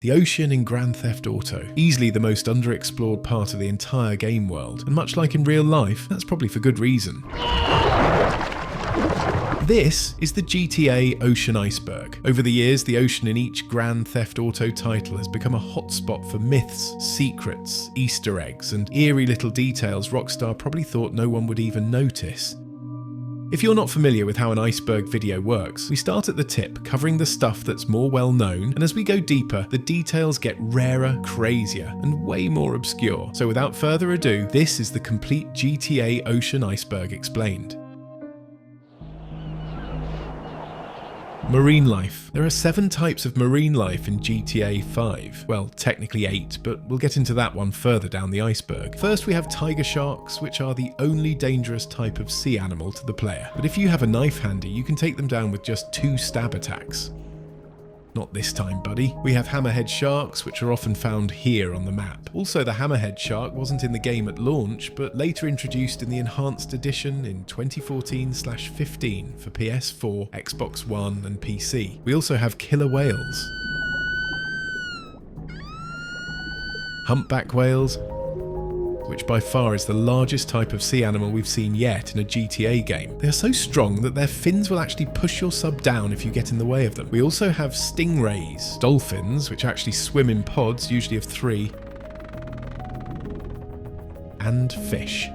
The ocean in Grand Theft Auto, easily the most underexplored part of the entire game world, and much like in real life, that's probably for good reason. This is the GTA Ocean Iceberg. Over the years, the ocean in each Grand Theft Auto title has become a hotspot for myths, secrets, Easter eggs, and eerie little details Rockstar probably thought no one would even notice. If you're not familiar with how an iceberg video works, we start at the tip, covering the stuff that's more well known, and as we go deeper, the details get rarer, crazier, and way more obscure. So without further ado, this is the complete GTA Ocean Iceberg explained. Marine life. There are 7 types of marine life in GTA 5. Well, technically 8, but we'll get into that one further down the iceberg. First, we have tiger sharks, which are the only dangerous type of sea animal to the player. But if you have a knife handy, you can take them down with just 2 stab attacks. Not this time, buddy. We have hammerhead sharks, which are often found here on the map. Also, the hammerhead shark wasn't in the game at launch, but later introduced in the enhanced edition in 2014/15 for PS4, Xbox One, and PC. We also have killer whales, humpback whales, which by far is the largest type of sea animal we've seen yet in a GTA game. They are so strong that their fins will actually push your sub down if you get in the way of them. We also have stingrays, dolphins, which actually swim in pods, usually of 3, and fish.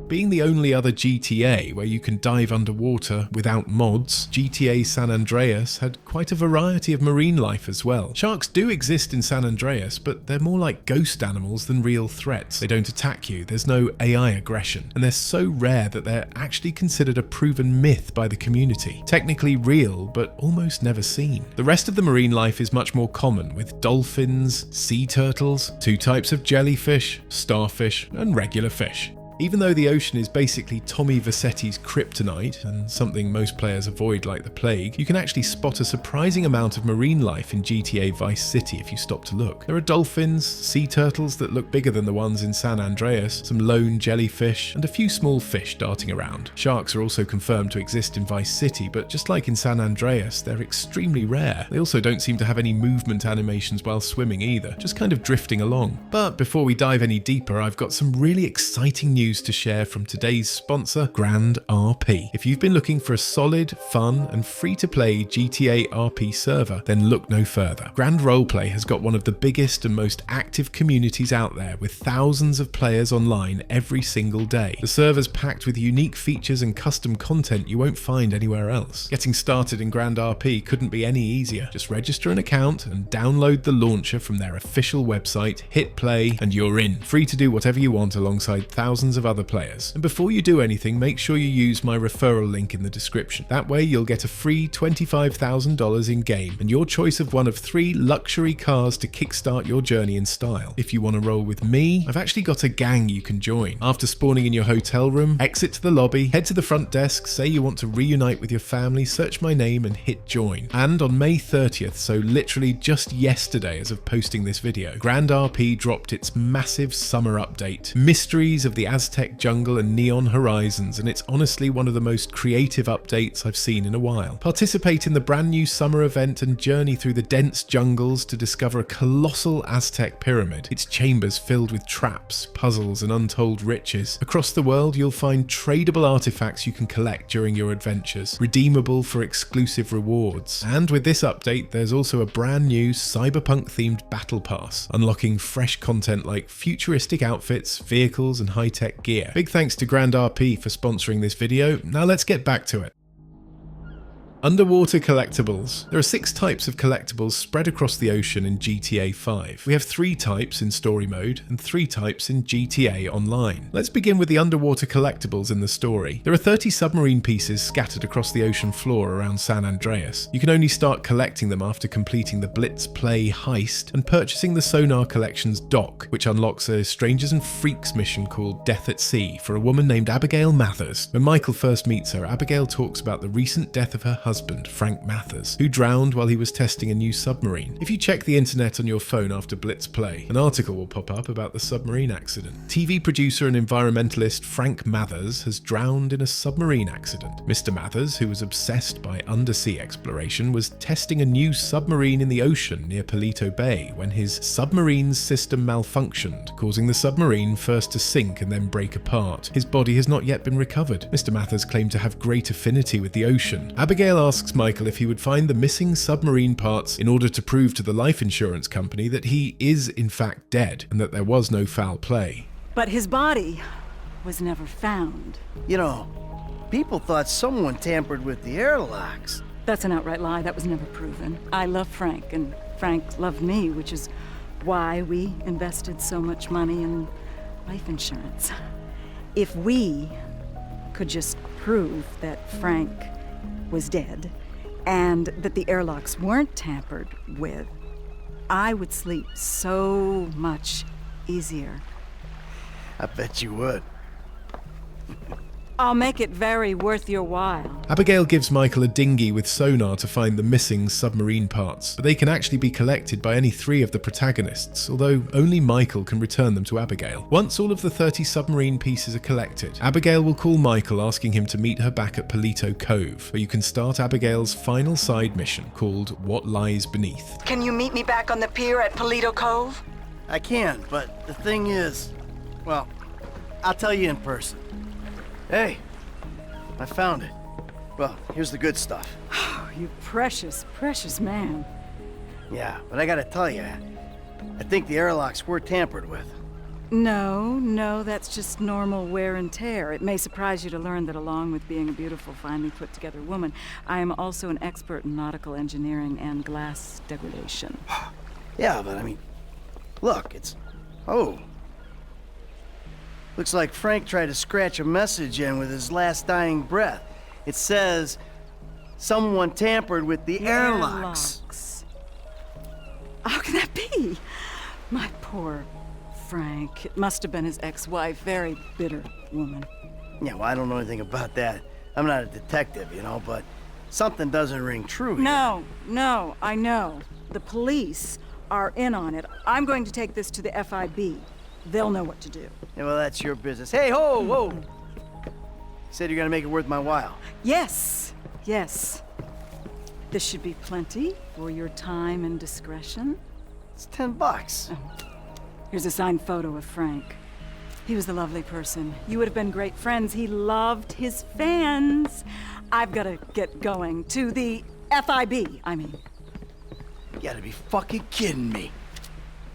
Being the only other GTA where you can dive underwater without mods, GTA San Andreas had quite a variety of marine life as well. Sharks do exist in San Andreas, but they're more like ghost animals than real threats. They don't attack you, there's no AI aggression, and they're so rare that they're actually considered a proven myth by the community. Technically real, but almost never seen. The rest of the marine life is much more common, with dolphins, sea turtles, 2 types of jellyfish, starfish, and regular fish. Even though the ocean is basically Tommy Vercetti's kryptonite, and something most players avoid like the plague, you can actually spot a surprising amount of marine life in GTA Vice City if you stop to look. There are dolphins, sea turtles that look bigger than the ones in San Andreas, some lone jellyfish, and a few small fish darting around. Sharks are also confirmed to exist in Vice City, but just like in San Andreas, they're extremely rare. They also don't seem to have any movement animations while swimming either, just kind of drifting along. But before we dive any deeper, I've got some really exciting news to share from today's sponsor, Grand RP. If you've been looking for a solid, fun, and free-to-play GTA RP server, then look no further. Grand Roleplay has got one of the biggest and most active communities out there, with thousands of players online every single day. The server's packed with unique features and custom content you won't find anywhere else. Getting started in Grand RP couldn't be any easier. Just register an account and download the launcher from their official website, hit play, and you're in. Free to do whatever you want alongside thousands of other players. And before you do anything, make sure you use my referral link in the description. That way you'll get a free $25,000 in game and your choice of one of 3 luxury cars to kickstart your journey in style. If you want to roll with me, I've actually got a gang you can join. After spawning in your hotel room, exit to the lobby, head to the front desk, say you want to reunite with your family, search my name and hit join. And on May 30th, so literally just yesterday as of posting this video, Grand RP dropped its massive summer update. Mysteries of the Aztec jungle and neon horizons, and it's honestly one of the most creative updates I've seen in a while. Participate in the brand new summer event and journey through the dense jungles to discover a colossal Aztec pyramid, its chambers filled with traps, puzzles, and untold riches. Across the world, you'll find tradable artifacts you can collect during your adventures, redeemable for exclusive rewards. And with this update, there's also a brand new cyberpunk-themed battle pass, unlocking fresh content like futuristic outfits, vehicles, and high-tech gear. Big thanks to Grand RP for sponsoring this video. Now let's get back to it. Underwater collectibles. There are 6 types of collectibles spread across the ocean in GTA 5. We have 3 types in story mode and 3 types in GTA Online. Let's begin with the underwater collectibles in the story. There are 30 submarine pieces scattered across the ocean floor around San Andreas. You can only start collecting them after completing the Blitz Play heist and purchasing the Sonar Collection's dock, which unlocks a Strangers and Freaks mission called Death at Sea for a woman named Abigail Mathers. When Michael first meets her, Abigail talks about the recent death of her husband husband, Frank Mathers, who drowned while he was testing a new submarine. If you check the internet on your phone after Blitz Play, an article will pop up about the submarine accident. TV producer and environmentalist Frank Mathers has drowned in a submarine accident. Mr. Mathers, who was obsessed by undersea exploration, was testing a new submarine in the ocean near Palito Bay when his submarine's system malfunctioned, causing the submarine first to sink and then break apart. His body has not yet been recovered. Mr. Mathers claimed to have great affinity with the ocean. Abigail asks Michael if he would find the missing submarine parts in order to prove to the life insurance company that he is in fact dead and that there was no foul play. But his body was never found. You know, people thought someone tampered with the airlocks. That's an outright lie. That was never proven. I love Frank, and Frank loved me, which is why we invested so much money in life insurance. If we could just prove that Frank was dead and that the airlocks weren't tampered with, I would sleep so much easier. I bet you would. I'll make it very worth your while. Abigail gives Michael a dinghy with sonar to find the missing submarine parts, but they can actually be collected by any 3 of the protagonists, although only Michael can return them to Abigail. Once all of the 30 submarine pieces are collected, Abigail will call Michael asking him to meet her back at Palito Cove, where you can start Abigail's final side mission called What Lies Beneath. Can you meet me back on the pier at Palito Cove? I can, but the thing is, well, I'll tell you in person. Hey, I found it. Well, here's the good stuff. Oh, you precious, precious man. Yeah, but I gotta tell you, I think the airlocks were tampered with. No, that's just normal wear and tear. It may surprise you to learn that along with being a beautiful, finely put together woman, I am also an expert in nautical engineering and glass degradation. Yeah, but I mean, look, it's... Oh. Looks like Frank tried to scratch a message in with his last dying breath. It says, someone tampered with the airlocks. How can that be? My poor Frank. It must have been his ex-wife. Very bitter woman. Yeah, well, I don't know anything about that. I'm not a detective, you know, but something doesn't ring true here. No, I know. The police are in on it. I'm going to take this to the FIB. They'll know what to do. Yeah, well, that's your business. Hey, whoa! You said you're gonna make it worth my while. Yes. This should be plenty for your time and discretion. It's $10. Oh. Here's a signed photo of Frank. He was a lovely person. You would have been great friends. He loved his fans. I've got to get going to the FIB, I mean. You gotta be fucking kidding me.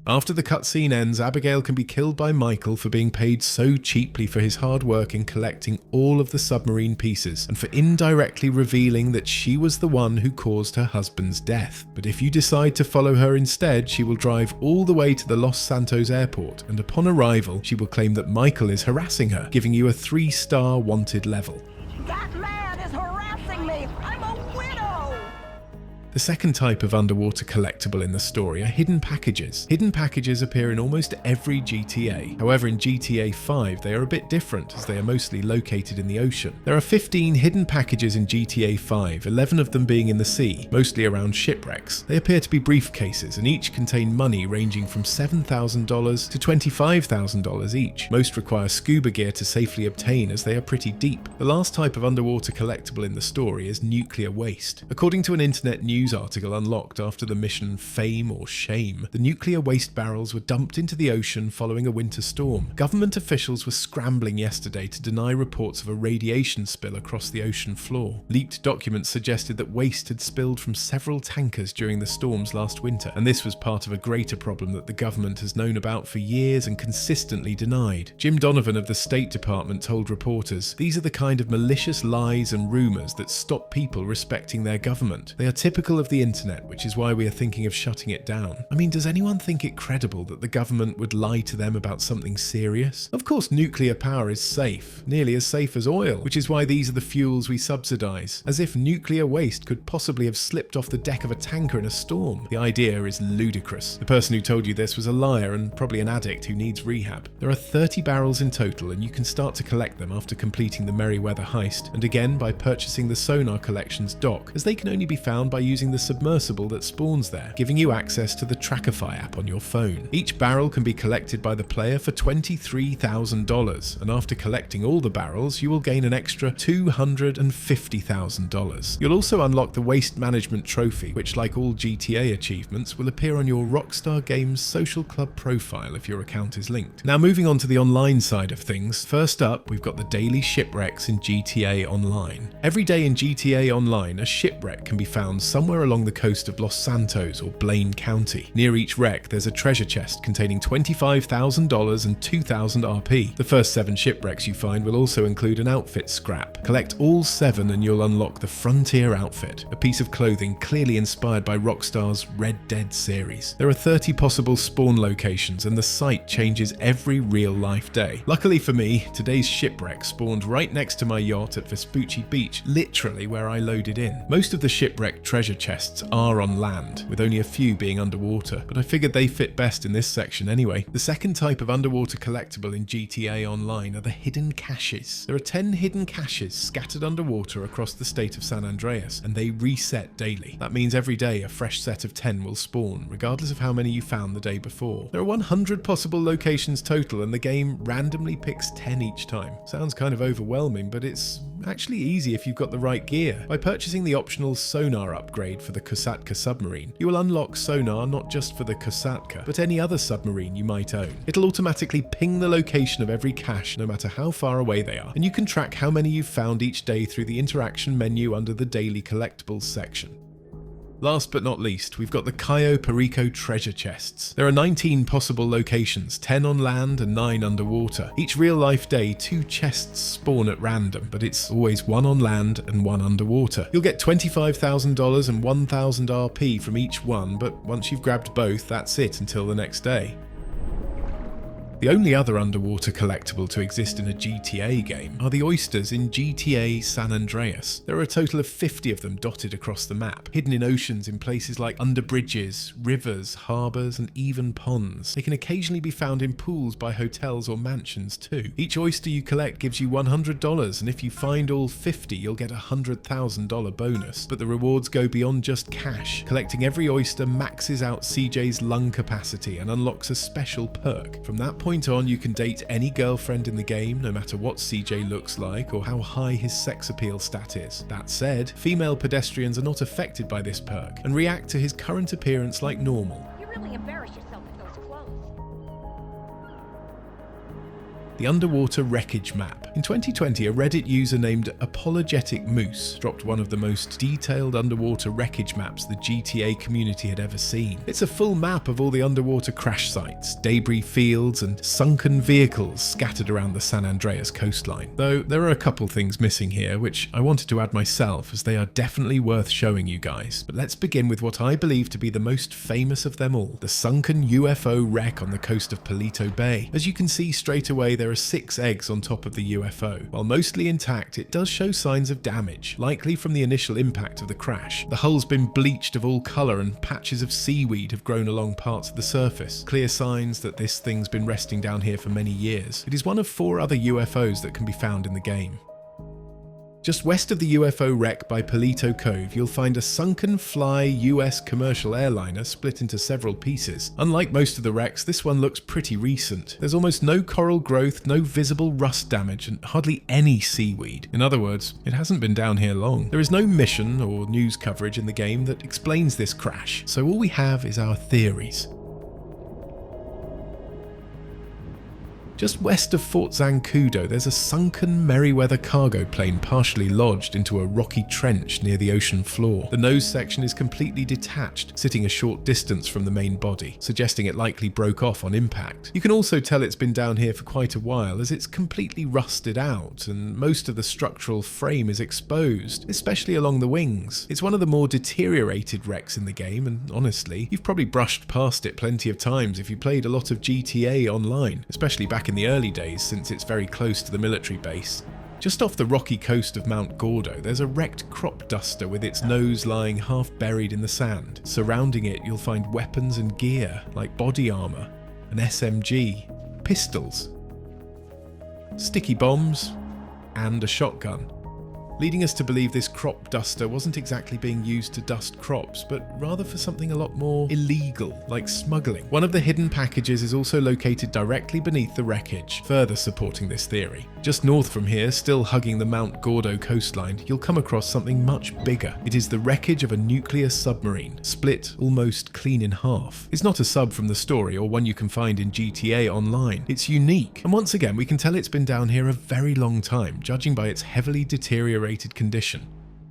After the cutscene ends, Abigail can be killed by Michael for being paid so cheaply for his hard work in collecting all of the submarine pieces, and for indirectly revealing that she was the one who caused her husband's death. But if you decide to follow her instead, she will drive all the way to the Los Santos airport, and upon arrival, she will claim that Michael is harassing her, giving you a 3-star wanted level. That man is harassing me! I'm a widow! The second type of underwater collectible in the story are hidden packages. Hidden packages appear in almost every GTA. However, in GTA 5 they are a bit different as they are mostly located in the ocean. There are 15 hidden packages in GTA 5, 11 of them being in the sea, mostly around shipwrecks. They appear to be briefcases and each contain money ranging from $7,000 to $25,000 each. Most require scuba gear to safely obtain as they are pretty deep. The last type of underwater collectible in the story is nuclear waste. According to an internet news article unlocked after the mission Fame or Shame, the nuclear waste barrels were dumped into the ocean following a winter storm. Government officials were scrambling yesterday to deny reports of a radiation spill across the ocean floor. Leaked documents suggested that waste had spilled from several tankers during the storms last winter, and this was part of a greater problem that the government has known about for years and consistently denied. Jim Donovan of the State Department told reporters, "These are the kind of malicious lies and rumours that stop people respecting their government. They are typical typical of the internet, which is why we are thinking of shutting it down. I mean, does anyone think it credible that the government would lie to them about something serious? Of course, nuclear power is safe, nearly as safe as oil, which is why these are the fuels we subsidize. As if nuclear waste could possibly have slipped off the deck of a tanker in a storm. The idea is ludicrous. The person who told you this was a liar and probably an addict who needs rehab. There are 30 barrels in total, and you can start to collect them after completing the Merryweather heist, and again by purchasing the Sonar Collection's dock, as they can only be found by using the submersible that spawns there, giving you access to the Trackify app on your phone. Each barrel can be collected by the player for $23,000, and after collecting all the barrels, you will gain an extra $250,000. You'll also unlock the Waste Management Trophy, which, like all GTA achievements, will appear on your Rockstar Games social club profile if your account is linked. Now, moving on to the online side of things, first up, we've got the daily shipwrecks in GTA Online. Every day in GTA Online, a shipwreck can be found somewhere along the coast of Los Santos or Blaine County. Near each wreck, there's a treasure chest containing $25,000 and 2,000 RP. The first 7 shipwrecks you find will also include an outfit scrap. Collect all 7 and you'll unlock the Frontier outfit, a piece of clothing clearly inspired by Rockstar's Red Dead series. There are 30 possible spawn locations and the site changes every real-life day. Luckily for me, today's shipwreck spawned right next to my yacht at Vespucci Beach, literally where I loaded in. Most of the shipwreck treasure chests are on land, with only a few being underwater, but I figured they fit best in this section anyway. The second type of underwater collectible in GTA Online are the hidden caches. There are 10 hidden caches scattered underwater across the state of San Andreas, and they reset daily. That means every day a fresh set of 10 will spawn, regardless of how many you found the day before. There are 100 possible locations total, and the game randomly picks 10 each time. Sounds kind of overwhelming, but it's actually easy if you've got the right gear. By purchasing the optional sonar upgrade for the Kosatka submarine, you will unlock sonar not just for the Kosatka, but any other submarine you might own. It'll automatically ping the location of every cache no matter how far away they are, and you can track how many you've found each day through the interaction menu under the daily collectibles section. Last but not least, we've got the Cayo Perico treasure chests. There are 19 possible locations, 10 on land and 9 underwater. Each real-life day, 2 chests spawn at random, but it's always 1 on land and 1 underwater. You'll get $25,000 and 1,000 RP from each one, but once you've grabbed both, that's it until the next day. The only other underwater collectible to exist in a GTA game are the oysters in GTA San Andreas. There are a total of 50 of them dotted across the map, hidden in oceans in places like under bridges, rivers, harbours and even ponds. They can occasionally be found in pools by hotels or mansions too. Each oyster you collect gives you $100, and if you find all 50 you'll get a $100,000 bonus. But the rewards go beyond just cash. Collecting every oyster maxes out CJ's lung capacity and unlocks a special perk. From that point on, you can date any girlfriend in the game, no matter what CJ looks like or how high his sex appeal stat is. That said, female pedestrians are not affected by this perk and react to his current appearance like normal. You really embarrass yourself with those clothes. The underwater wreckage map. In 2020, a Reddit user named Apologetic Moose dropped one of the most detailed underwater wreckage maps the GTA community had ever seen. It's a full map of all the underwater crash sites, debris fields, and sunken vehicles scattered around the San Andreas coastline. Though there are a couple things missing here, which I wanted to add myself, as they are definitely worth showing you guys. But let's begin with what I believe to be the most famous of them all, the sunken UFO wreck on the coast of Palito Bay. As you can see straight away, there are 6 eggs on top of the UFO. While mostly intact, it does show signs of damage, likely from the initial impact of the crash. The hull's been bleached of all colour and patches of seaweed have grown along parts of the surface, clear signs that this thing's been resting down here for many years. It is one of 4 other UFOs that can be found in the game. Just west of the UFO wreck by Palito Cove, you'll find a sunken fly US commercial airliner split into several pieces. Unlike most of the wrecks, this one looks pretty recent. There's almost no coral growth, no visible rust damage, and hardly any seaweed. In other words, it hasn't been down here long. There is no mission or news coverage in the game that explains this crash, so all we have is our theories. Just west of Fort Zancudo, there's a sunken Merryweather cargo plane partially lodged into a rocky trench near the ocean floor. The nose section is completely detached, sitting a short distance from the main body, suggesting it likely broke off on impact. You can also tell it's been down here for quite a while, as it's completely rusted out and most of the structural frame is exposed, especially along the wings. It's one of the more deteriorated wrecks in the game, and honestly, you've probably brushed past it plenty of times if you played a lot of GTA Online, especially back in the early days, since it's very close to the military base. Just off the rocky coast of Mount Gordo, there's a wrecked crop duster with its nose lying half buried in the sand. Surrounding it, you'll find weapons and gear, like body armor, an SMG, pistols, sticky bombs, and a shotgun, leading us to believe this crop duster wasn't exactly being used to dust crops, but rather for something a lot more illegal, like smuggling. One of the hidden packages is also located directly beneath the wreckage, further supporting this theory. Just north from here, still hugging the Mount Gordo coastline, you'll come across something much bigger. It is the wreckage of a nuclear submarine, split almost clean in half. It's not a sub from the story or one you can find in GTA Online. It's unique, and once again we can tell it's been down here a very long time, judging by its heavily deteriorated condition.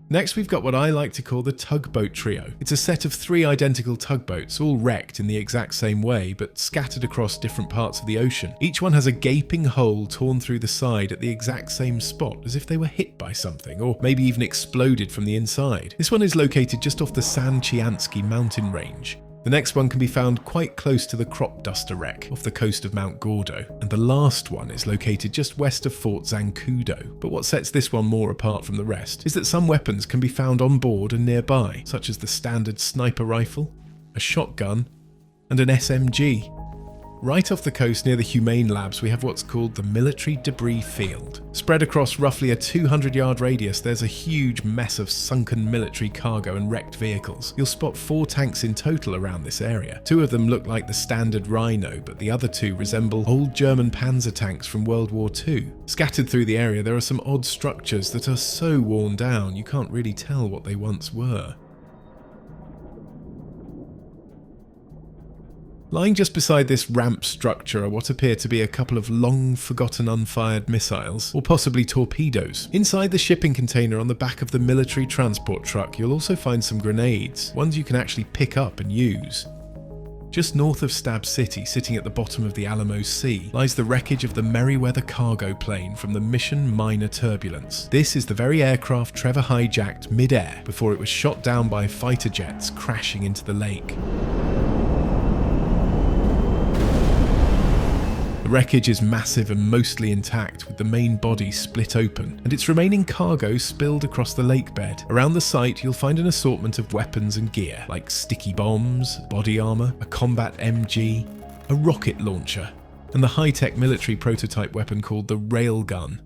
Next, we've got what I like to call the tugboat trio. It's a set of 3 identical tugboats, all wrecked in the exact same way, but scattered across different parts of the ocean. Each one has a gaping hole torn through the side at the exact same spot, as if they were hit by something, or maybe even exploded from the inside. This one is located just off the San Chiansky mountain range. The next one can be found quite close to the crop duster wreck off the coast of Mount Gordo, and the last one is located just west of Fort Zancudo. But what sets this one more apart from the rest is that some weapons can be found on board and nearby, such as the standard sniper rifle, a shotgun, and an SMG. Right off the coast near the Humane Labs, we have what's called the Military Debris Field. Spread across roughly a 200-yard radius, there's a huge mess of sunken military cargo and wrecked vehicles. You'll spot 4 tanks in total around this area. 2 of them look like the standard Rhino, but the other 2 resemble old German Panzer tanks from World War II. Scattered through the area, there are some odd structures that are so worn down you can't really tell what they once were. Lying just beside this ramp structure are what appear to be a couple of long-forgotten unfired missiles, or possibly torpedoes. Inside the shipping container on the back of the military transport truck, you'll also find some grenades, ones you can actually pick up and use. Just north of Stab City, sitting at the bottom of the Alamo Sea, lies the wreckage of the Merryweather cargo plane from the mission Minor Turbulence. This is the very aircraft Trevor hijacked mid-air before it was shot down by fighter jets, crashing into the lake. The wreckage is massive and mostly intact, with the main body split open, and its remaining cargo spilled across the lake bed. Around the site, you'll find an assortment of weapons and gear, like sticky bombs, body armor, a combat MG, a rocket launcher, and the high-tech military prototype weapon called the railgun.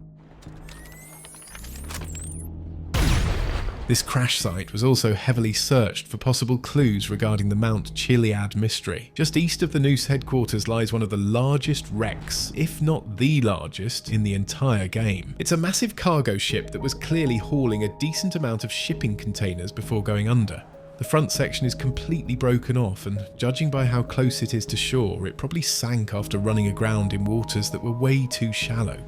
This crash site was also heavily searched for possible clues regarding the Mount Chiliad mystery. Just east of the Noose headquarters lies one of the largest wrecks, if not the largest, in the entire game. It's a massive cargo ship that was clearly hauling a decent amount of shipping containers before going under. The front section is completely broken off, and judging by how close it is to shore, it probably sank after running aground in waters that were way too shallow.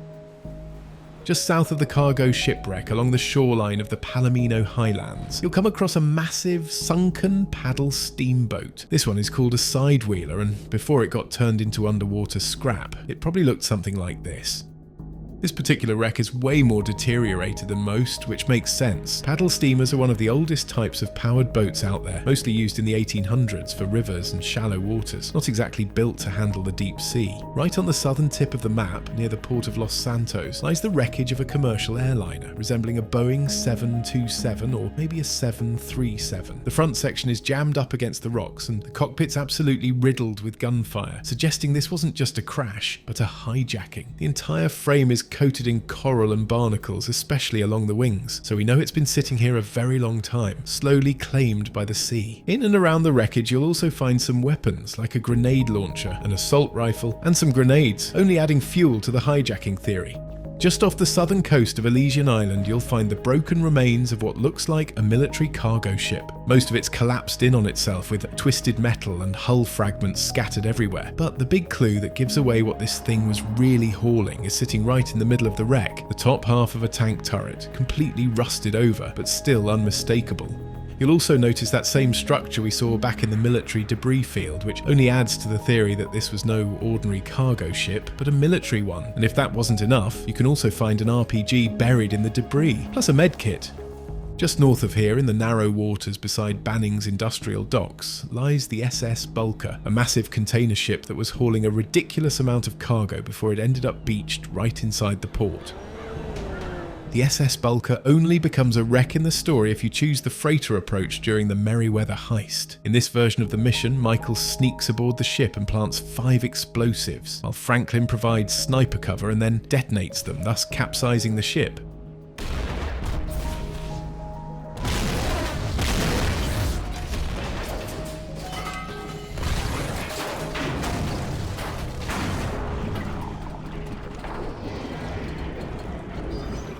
Just south of the cargo shipwreck, along the shoreline of the Palomino Highlands, you'll come across a massive, sunken paddle steamboat. This one is called a sidewheeler, and before it got turned into underwater scrap, it probably looked something like this. This particular wreck is way more deteriorated than most, which makes sense. Paddle steamers are one of the oldest types of powered boats out there, mostly used in the 1800s for rivers and shallow waters, not exactly built to handle the deep sea. Right on the southern tip of the map, near the port of Los Santos, lies the wreckage of a commercial airliner, resembling a Boeing 727 or maybe a 737. The front section is jammed up against the rocks, and the cockpit's absolutely riddled with gunfire, suggesting this wasn't just a crash, but a hijacking. The entire frame is coated in coral and barnacles, especially along the wings, so we know it's been sitting here a very long time, slowly claimed by the sea. In and around the wreckage, you'll also find some weapons, like a grenade launcher, an assault rifle, and some grenades, only adding fuel to the hijacking theory. Just off the southern coast of Elysian Island, you'll find the broken remains of what looks like a military cargo ship. Most of it's collapsed in on itself with twisted metal and hull fragments scattered everywhere. But the big clue that gives away what this thing was really hauling is sitting right in the middle of the wreck, the top half of a tank turret, completely rusted over, but still unmistakable. You'll also notice that same structure we saw back in the military debris field, which only adds to the theory that this was no ordinary cargo ship, but a military one. And if that wasn't enough, you can also find an RPG buried in the debris, plus a medkit. Just north of here, in the narrow waters beside Banning's industrial docks, lies the SS Bulker, a massive container ship that was hauling a ridiculous amount of cargo before it ended up beached right inside the port. The SS Bulker only becomes a wreck in the story if you choose the freighter approach during the Merryweather heist. In this version of the mission, Michael sneaks aboard the ship and plants 5 explosives, while Franklin provides sniper cover and then detonates them, thus capsizing the ship.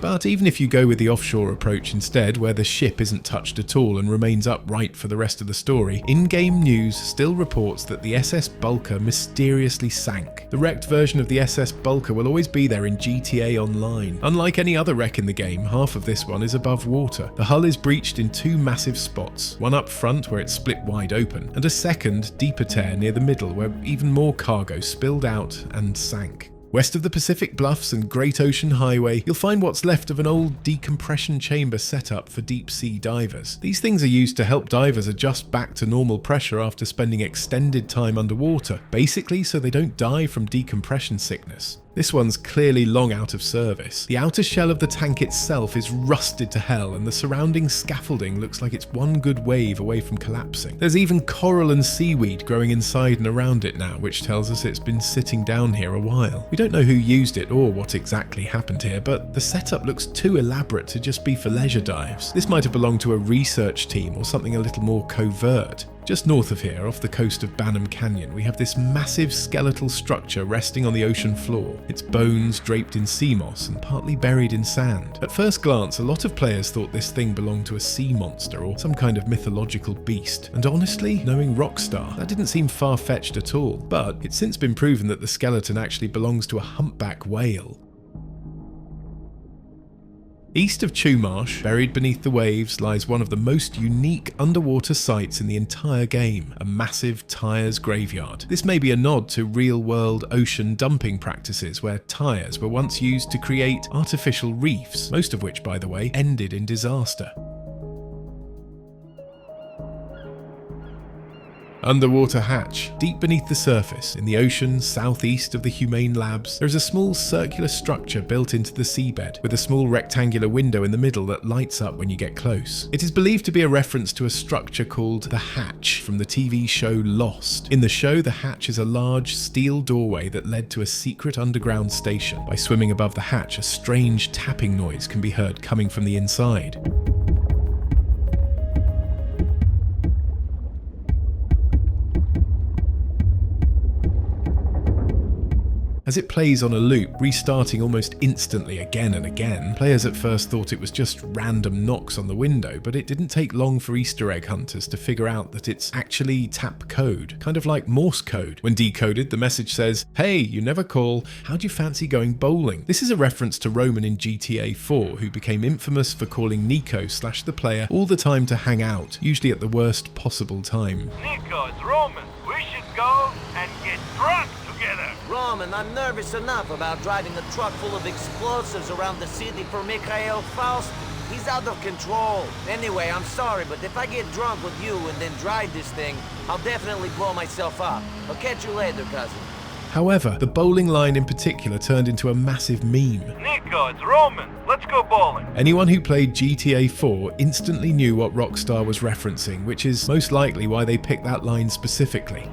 But even if you go with the offshore approach instead, where the ship isn't touched at all and remains upright for the rest of the story, in-game news still reports that the SS Bulker mysteriously sank. The wrecked version of the SS Bulker will always be there in GTA Online. Unlike any other wreck in the game, half of this one is above water. The hull is breached in 2 massive spots, one up front where it's split wide open, and a second, deeper tear near the middle where even more cargo spilled out and sank. West of the Pacific Bluffs and Great Ocean Highway, you'll find what's left of an old decompression chamber setup for deep-sea divers. These things are used to help divers adjust back to normal pressure after spending extended time underwater, basically so they don't die from decompression sickness. This one's clearly long out of service. The outer shell of the tank itself is rusted to hell, and the surrounding scaffolding looks like it's one good wave away from collapsing. There's even coral and seaweed growing inside and around it now, which tells us it's been sitting down here a while. We don't know who used it or what exactly happened here, but the setup looks too elaborate to just be for leisure dives. This might have belonged to a research team or something a little more covert. Just north of here, off the coast of Banham Canyon, we have this massive skeletal structure resting on the ocean floor, its bones draped in sea moss and partly buried in sand. At first glance, a lot of players thought this thing belonged to a sea monster or some kind of mythological beast, and honestly, knowing Rockstar, that didn't seem far-fetched at all, but it's since been proven that the skeleton actually belongs to a humpback whale. East of Chumash, buried beneath the waves, lies one of the most unique underwater sites in the entire game, a massive tyres graveyard. This may be a nod to real-world ocean dumping practices where tyres were once used to create artificial reefs, most of which, by the way, ended in disaster. Underwater hatch. Deep beneath the surface, in the ocean southeast of the Humane Labs, there is a small circular structure built into the seabed, with a small rectangular window in the middle that lights up when you get close. It is believed to be a reference to a structure called the Hatch from the TV show Lost. In the show, the hatch is a large steel doorway that led to a secret underground station. By swimming above the hatch, a strange tapping noise can be heard coming from the inside. As it plays on a loop, restarting almost instantly again and again, players at first thought it was just random knocks on the window, but it didn't take long for Easter egg hunters to figure out that it's actually tap code, kind of like Morse code. When decoded, the message says, "Hey, you never call, how'd you fancy going bowling?" This is a reference to Roman in GTA 4, who became infamous for calling Nico / the player all the time to hang out, usually at the worst possible time. Nico, it's Roman. We should go and get drunk together. Roman, I'm nervous enough about driving a truck full of explosives around the city for Mikhail Faust. He's out of control. Anyway, I'm sorry, but if I get drunk with you and then drive this thing, I'll definitely blow myself up. I'll catch you later, cousin. However, the bowling line in particular turned into a massive meme. Nico, it's Roman. Let's go bowling. Anyone who played GTA 4 instantly knew what Rockstar was referencing, which is most likely why they picked that line specifically.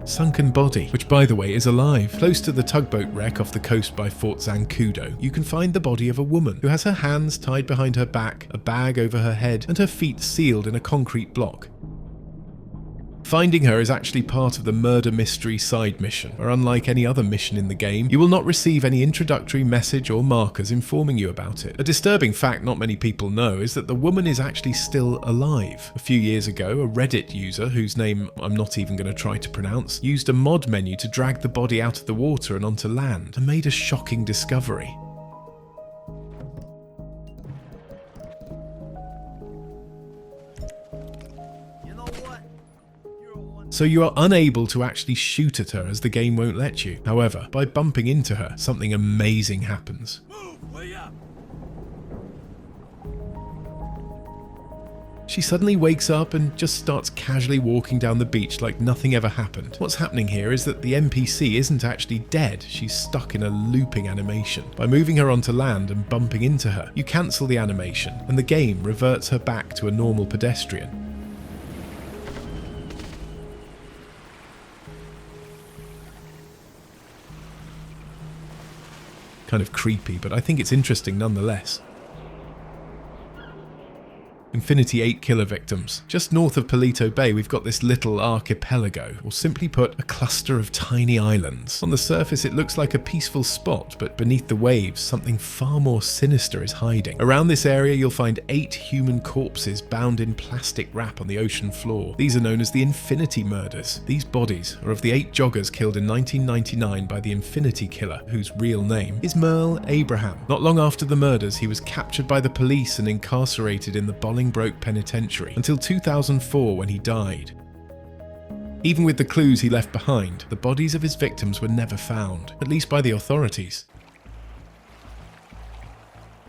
Sunken body, which by the way is alive. Close to the tugboat wreck off the coast by Fort Zancudo, you can find the body of a woman who has her hands tied behind her back, a bag over her head, and her feet sealed in a concrete block. Finding her is actually part of the murder mystery side mission, where unlike any other mission in the game, you will not receive any introductory message or markers informing you about it. A disturbing fact not many people know is that the woman is actually still alive. A few years ago, a Reddit user, whose name I'm not even going to try to pronounce, used a mod menu to drag the body out of the water and onto land, and made a shocking discovery. So you are unable to actually shoot at her as the game won't let you. However, by bumping into her, something amazing happens. She suddenly wakes up and just starts casually walking down the beach like nothing ever happened. What's happening here is that the NPC isn't actually dead, she's stuck in a looping animation. By moving her onto land and bumping into her, you cancel the animation, and the game reverts her back to a normal pedestrian. Kind of creepy, but I think it's interesting nonetheless. Infinity 8 killer victims. Just north of Palito Bay, we've got this little archipelago, or simply put, a cluster of tiny islands. On the surface, it looks like a peaceful spot, but beneath the waves, something far more sinister is hiding. Around this area, you'll find 8 human corpses bound in plastic wrap on the ocean floor. These are known as the Infinity Murders. These bodies are of the 8 joggers killed in 1999 by the Infinity Killer, whose real name is Merle Abraham. Not long after the murders, he was captured by the police and incarcerated in the Bolingbroke Penitentiary until 2004 when he died. Even with the clues he left behind, the bodies of his victims were never found, at least by the authorities.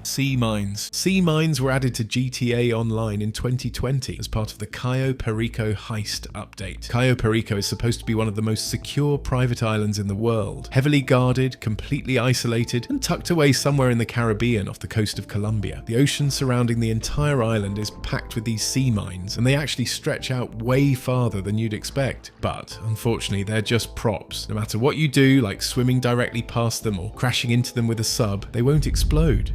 Sea mines. Sea mines were added to GTA Online in 2020 as part of the Cayo Perico heist update. Cayo Perico is supposed to be one of the most secure private islands in the world, heavily guarded, completely isolated, and tucked away somewhere in the Caribbean off the coast of Colombia. The ocean surrounding the entire island is packed with these sea mines, and they actually stretch out way farther than you'd expect. But unfortunately, they're just props. No matter what you do, like swimming directly past them or crashing into them with a sub, they won't explode.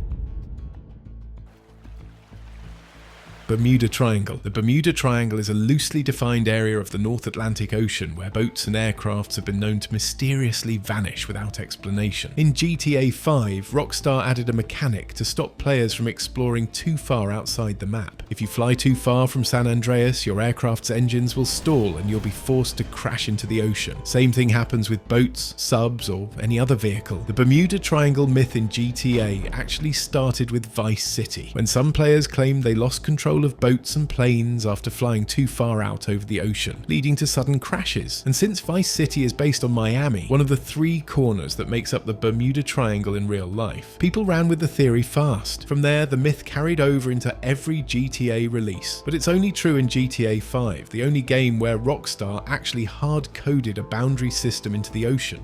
Bermuda Triangle. The Bermuda Triangle is a loosely defined area of the North Atlantic Ocean where boats and aircrafts have been known to mysteriously vanish without explanation. In GTA 5, Rockstar added a mechanic to stop players from exploring too far outside the map. If you fly too far from San Andreas, your aircraft's engines will stall and you'll be forced to crash into the ocean. Same thing happens with boats, subs, or any other vehicle. The Bermuda Triangle myth in GTA actually started with Vice City, when some players claimed they lost control of boats and planes after flying too far out over the ocean, leading to sudden crashes. And since Vice City is based on Miami, one of the 3 corners that makes up the Bermuda Triangle in real life, people ran with the theory fast. From there, the myth carried over into every GTA release. But it's only true in GTA 5, the only game where Rockstar actually hard-coded a boundary system into the ocean.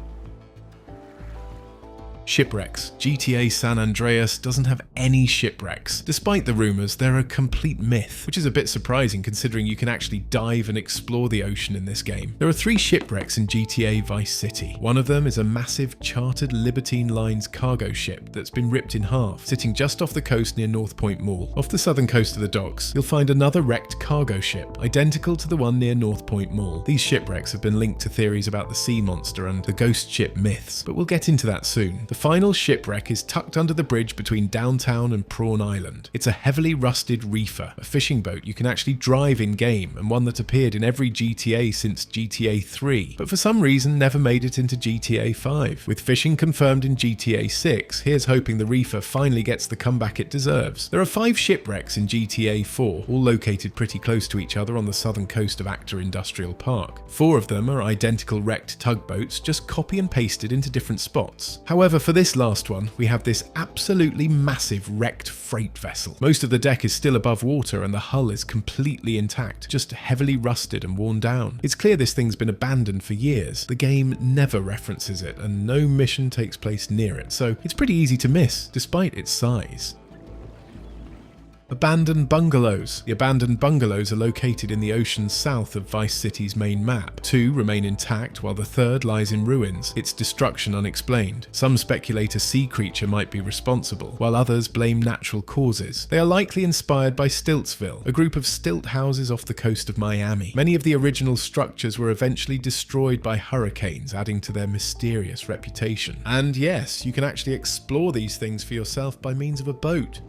Shipwrecks. GTA San Andreas doesn't have any shipwrecks. Despite the rumours, they're a complete myth, which is a bit surprising considering you can actually dive and explore the ocean in this game. There are 3 shipwrecks in GTA Vice City. One of them is a massive chartered Libertine Lines cargo ship that's been ripped in half, sitting just off the coast near North Point Mall. Off the southern coast of the docks, you'll find another wrecked cargo ship, identical to the one near North Point Mall. These shipwrecks have been linked to theories about the sea monster and the ghost ship myths, but we'll get into that soon. The final shipwreck is tucked under the bridge between downtown and Prawn Island. It's a heavily rusted reefer, a fishing boat you can actually drive in-game, and one that appeared in every GTA since GTA 3, but for some reason never made it into GTA 5. With fishing confirmed in GTA 6, here's hoping the reefer finally gets the comeback it deserves. There are 5 shipwrecks in GTA 4, all located pretty close to each other on the southern coast of Actor Industrial Park. 4 of them are identical wrecked tugboats, just copy and pasted into different spots. However, for this last one, we have this absolutely massive wrecked freight vessel. Most of the deck is still above water and the hull is completely intact, just heavily rusted and worn down. It's clear this thing's been abandoned for years. The game never references it and no mission takes place near it, so it's pretty easy to miss, despite its size. Abandoned bungalows. The abandoned bungalows are located in the ocean south of Vice City's main map. 2 remain intact, while the third lies in ruins, its destruction unexplained. Some speculate a sea creature might be responsible, while others blame natural causes. They are likely inspired by Stiltsville, a group of stilt houses off the coast of Miami. Many of the original structures were eventually destroyed by hurricanes, adding to their mysterious reputation. And yes, you can actually explore these things for yourself by means of a boat.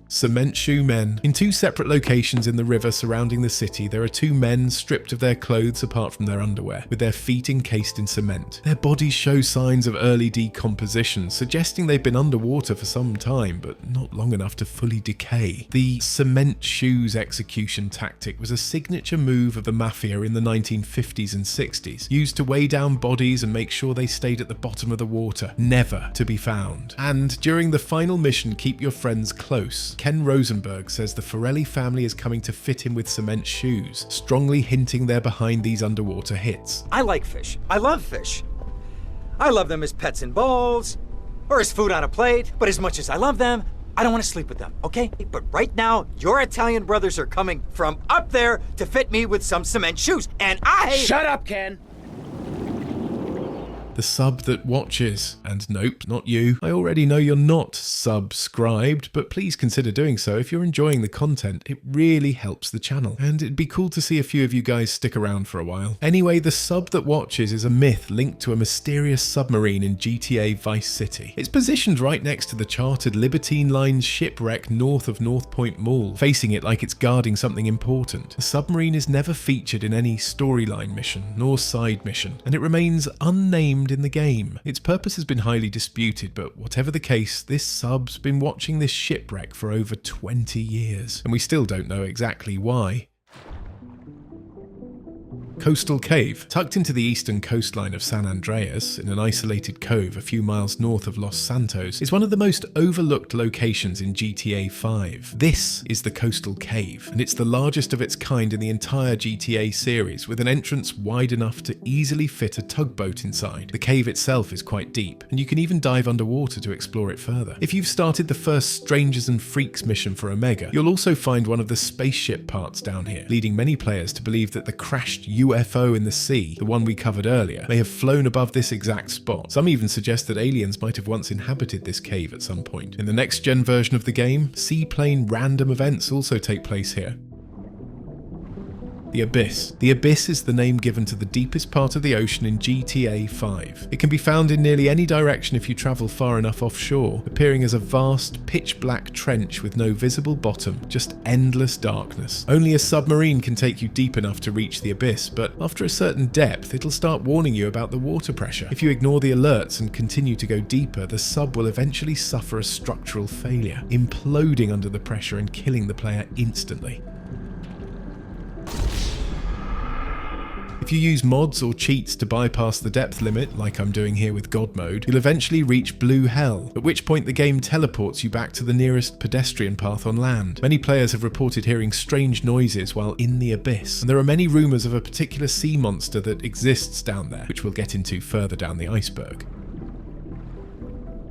Cement shoe men. In 2 separate locations in the river surrounding the city, there are 2 men stripped of their clothes apart from their underwear, with their feet encased in cement. Their bodies show signs of early decomposition, suggesting they've been underwater for some time, but not long enough to fully decay. The cement shoes execution tactic was a signature move of the mafia in the 1950s and 60s, used to weigh down bodies and make sure they stayed at the bottom of the water, never to be found. And during the final mission, Keep Your Friends Close, Ken Rosenberg says the Forelli family is coming to fit him with cement shoes, strongly hinting they're behind these underwater hits. I like fish. I love fish. I love them as pets in bowls, or as food on a plate, but as much as I love them, I don't want to sleep with them, okay? But right now, your Italian brothers are coming from up there to fit me with some cement shoes, and I... Shut up, Ken! The sub that watches. And nope, not you. I already know you're not subscribed, but please consider doing so if you're enjoying the content. It really helps the channel. And it'd be cool to see a few of you guys stick around for a while. Anyway, the sub that watches is a myth linked to a mysterious submarine in GTA Vice City. It's positioned right next to the chartered Libertine Line's shipwreck north of North Point Mall, facing it like it's guarding something important. The submarine is never featured in any storyline mission, nor side mission, and it remains unnamed in the game. Its purpose has been highly disputed, but whatever the case, this sub's been watching this shipwreck for over 20 years, and we still don't know exactly why. Coastal Cave. Tucked into the eastern coastline of San Andreas, in an isolated cove a few miles north of Los Santos, is one of the most overlooked locations in GTA 5. This is the Coastal Cave, and it's the largest of its kind in the entire GTA series, with an entrance wide enough to easily fit a tugboat inside. The cave itself is quite deep, and you can even dive underwater to explore it further. If you've started the first Strangers and Freaks mission for Omega, you'll also find one of the spaceship parts down here, leading many players to believe that the crashed UFO in the sea, the one we covered earlier, may have flown above this exact spot. Some even suggest that aliens might have once inhabited this cave at some point. In the next-gen version of the game, seaplane random events also take place here. The Abyss. The Abyss is the name given to the deepest part of the ocean in GTA 5. It can be found in nearly any direction if you travel far enough offshore, appearing as a vast, pitch-black trench with no visible bottom, just endless darkness. Only a submarine can take you deep enough to reach the Abyss, but after a certain depth, it'll start warning you about the water pressure. If you ignore the alerts and continue to go deeper, the sub will eventually suffer a structural failure, imploding under the pressure and killing the player instantly. If you use mods or cheats to bypass the depth limit, like I'm doing here with God mode, you'll eventually reach Blue Hell, at which point the game teleports you back to the nearest pedestrian path on land. Many players have reported hearing strange noises while in the Abyss, and there are many rumours of a particular sea monster that exists down there, which we'll get into further down the iceberg.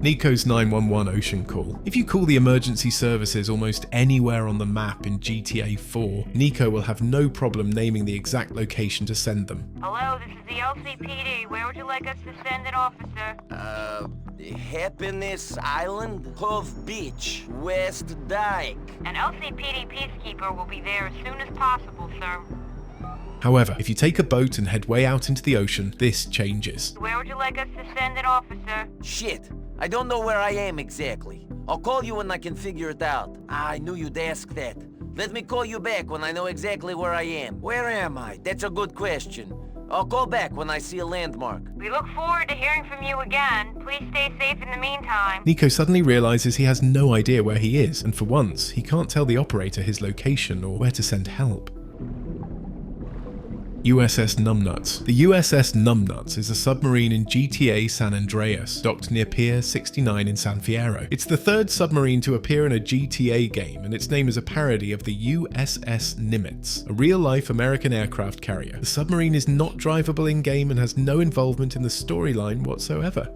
Nico's 911 ocean call. If you call the emergency services almost anywhere on the map in GTA 4, Nico will have no problem naming the exact location to send them. Hello, this is the LCPD. Where would you like us to send an officer? Happiness Island, Cove Beach, West Dyke. An LCPD peacekeeper will be there as soon as possible, sir. However, if you take a boat and head way out into the ocean, this changes. Where would you like us to send an officer? Shit, I don't know where I am exactly. I'll call you when I can figure it out. I knew you'd ask that. Let me call you back when I know exactly where I am. Where am I? That's a good question. I'll call back when I see a landmark. We look forward to hearing from you again. Please stay safe in the meantime. Nico suddenly realizes he has no idea where he is, and for once, he can't tell the operator his location or where to send help. USS Numbnuts. The USS Numbnuts is a submarine in GTA San Andreas, docked near Pier 69 in San Fierro. It's the third submarine to appear in a GTA game, and its name is a parody of the USS Nimitz, a real-life American aircraft carrier. The submarine is not drivable in-game and has no involvement in the storyline whatsoever.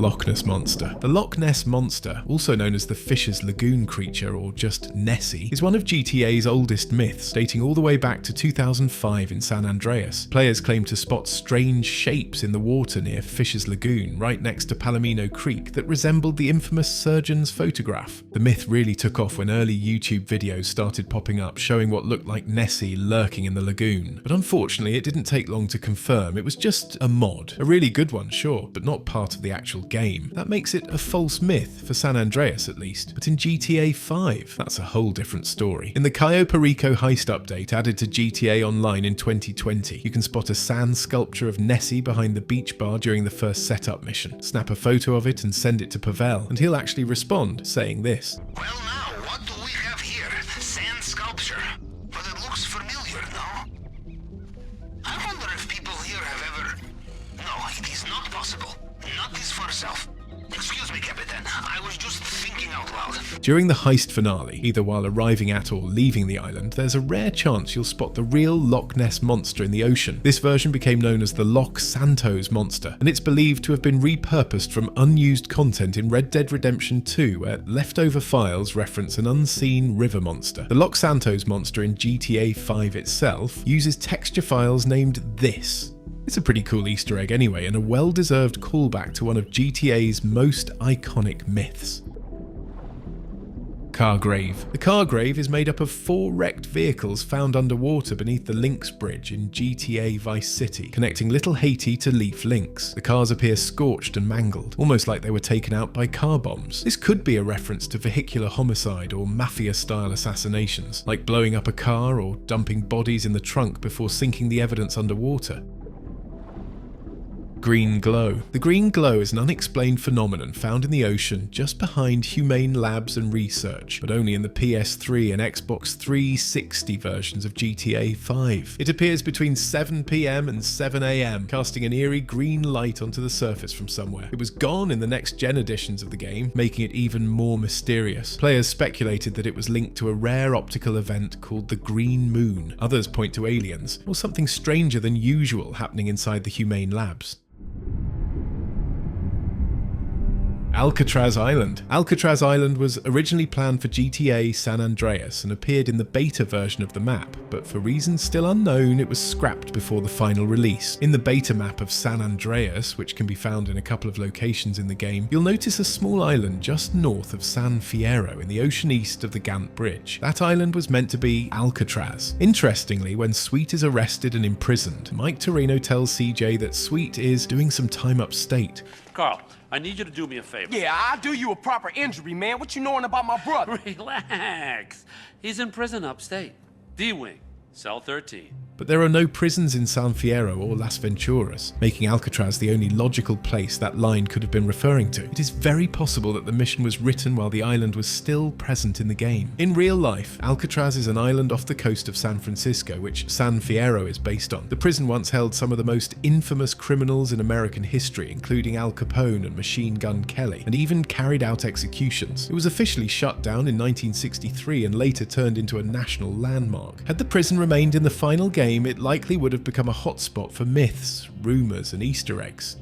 Loch Ness Monster. The Loch Ness Monster, also known as the Fisher's Lagoon creature or just Nessie, is one of GTA's oldest myths, dating all the way back to 2005 in San Andreas. Players claim to spot strange shapes in the water near Fisher's Lagoon, right next to Palomino Creek, that resembled the infamous surgeon's photograph. The myth really took off when early YouTube videos started popping up showing what looked like Nessie lurking in the lagoon. But unfortunately, it didn't take long to confirm. It was just a mod. A really good one, sure, but not part of the actual game. That makes it a false myth, for San Andreas at least. But in GTA 5, that's a whole different story. In the Cayo Perico heist update added to GTA Online in 2020, you can spot a sand sculpture of Nessie behind the beach bar during the first setup mission. Snap a photo of it and send it to Pavel, and he'll actually respond, saying this. Well now, what do we have here? Sand sculpture. But it looks familiar, no? I wonder if people here have ever... No, it is not possible. Not this far south. Excuse me, Captain. I was just thinking out loud. During the heist finale, either while arriving at or leaving the island, there's a rare chance you'll spot the real Loch Ness Monster in the ocean. This version became known as the Loch Santos Monster, and it's believed to have been repurposed from unused content in Red Dead Redemption 2, where leftover files reference an unseen river monster. The Loch Santos Monster in GTA 5 itself uses texture files named This. It's a pretty cool Easter egg anyway, and a well-deserved callback to one of GTA's most iconic myths. Car Grave. The Car Grave is made up of 4 wrecked vehicles found underwater beneath the Lynx Bridge in GTA Vice City, connecting Little Haiti to Leaf Links. The cars appear scorched and mangled, almost like they were taken out by car bombs. This could be a reference to vehicular homicide or mafia-style assassinations, like blowing up a car or dumping bodies in the trunk before sinking the evidence underwater. Green glow. The green glow is an unexplained phenomenon found in the ocean just behind Humane Labs and Research, but only in the PS3 and Xbox 360 versions of GTA 5. It appears between 7 PM and 7 AM, casting an eerie green light onto the surface from somewhere. It was gone in the next-gen editions of the game, making it even more mysterious. Players speculated that it was linked to a rare optical event called the Green Moon. Others point to aliens, or something stranger than usual happening inside the Humane Labs. Alcatraz Island. Alcatraz Island was originally planned for GTA San Andreas and appeared in the beta version of the map, but for reasons still unknown, it was scrapped before the final release. In the beta map of San Andreas, which can be found in a couple of locations in the game, you'll notice a small island just north of San Fierro in the ocean east of the Gant Bridge. That island was meant to be Alcatraz. Interestingly, when Sweet is arrested and imprisoned, Mike Torino tells CJ that Sweet is doing some time upstate. Carl, I need you to do me a favor. Yeah, I'll do you a proper injury, man. What you knowing about my brother? Relax. He's in prison upstate. D-Wing, cell 13. But there are no prisons in San Fierro or Las Venturas, making Alcatraz the only logical place that line could have been referring to. It is very possible that the mission was written while the island was still present in the game. In real life, Alcatraz is an island off the coast of San Francisco, which San Fierro is based on. The prison once held some of the most infamous criminals in American history, including Al Capone and Machine Gun Kelly, and even carried out executions. It was officially shut down in 1963 and later turned into a national landmark. Had the prison remained in the final game, it likely would have become a hotspot for myths, rumours and Easter eggs.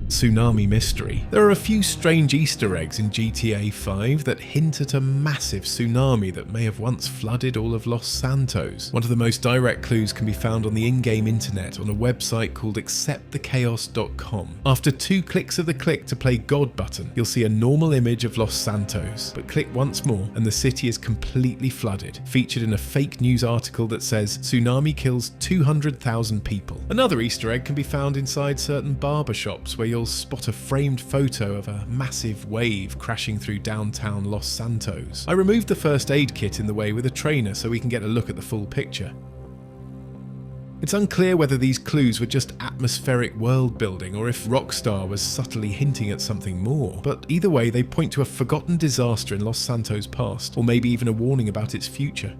Tsunami mystery. There are a few strange Easter eggs in GTA 5 that hint at a massive tsunami that may have once flooded all of Los Santos. One of the most direct clues can be found on the in-game internet on a website called acceptthechaos.com. After 2 clicks of the click to play God button, you'll see a normal image of Los Santos, but click once more and the city is completely flooded, featured in a fake news article that says tsunami kills 200,000 people. Another Easter egg can be found inside certain barbershops where you'll spot a framed photo of a massive wave crashing through downtown Los Santos. I removed the first aid kit in the way with a trainer so we can get a look at the full picture. It's unclear whether these clues were just atmospheric world building or if Rockstar was subtly hinting at something more, but either way they point to a forgotten disaster in Los Santos' past, or maybe even a warning about its future.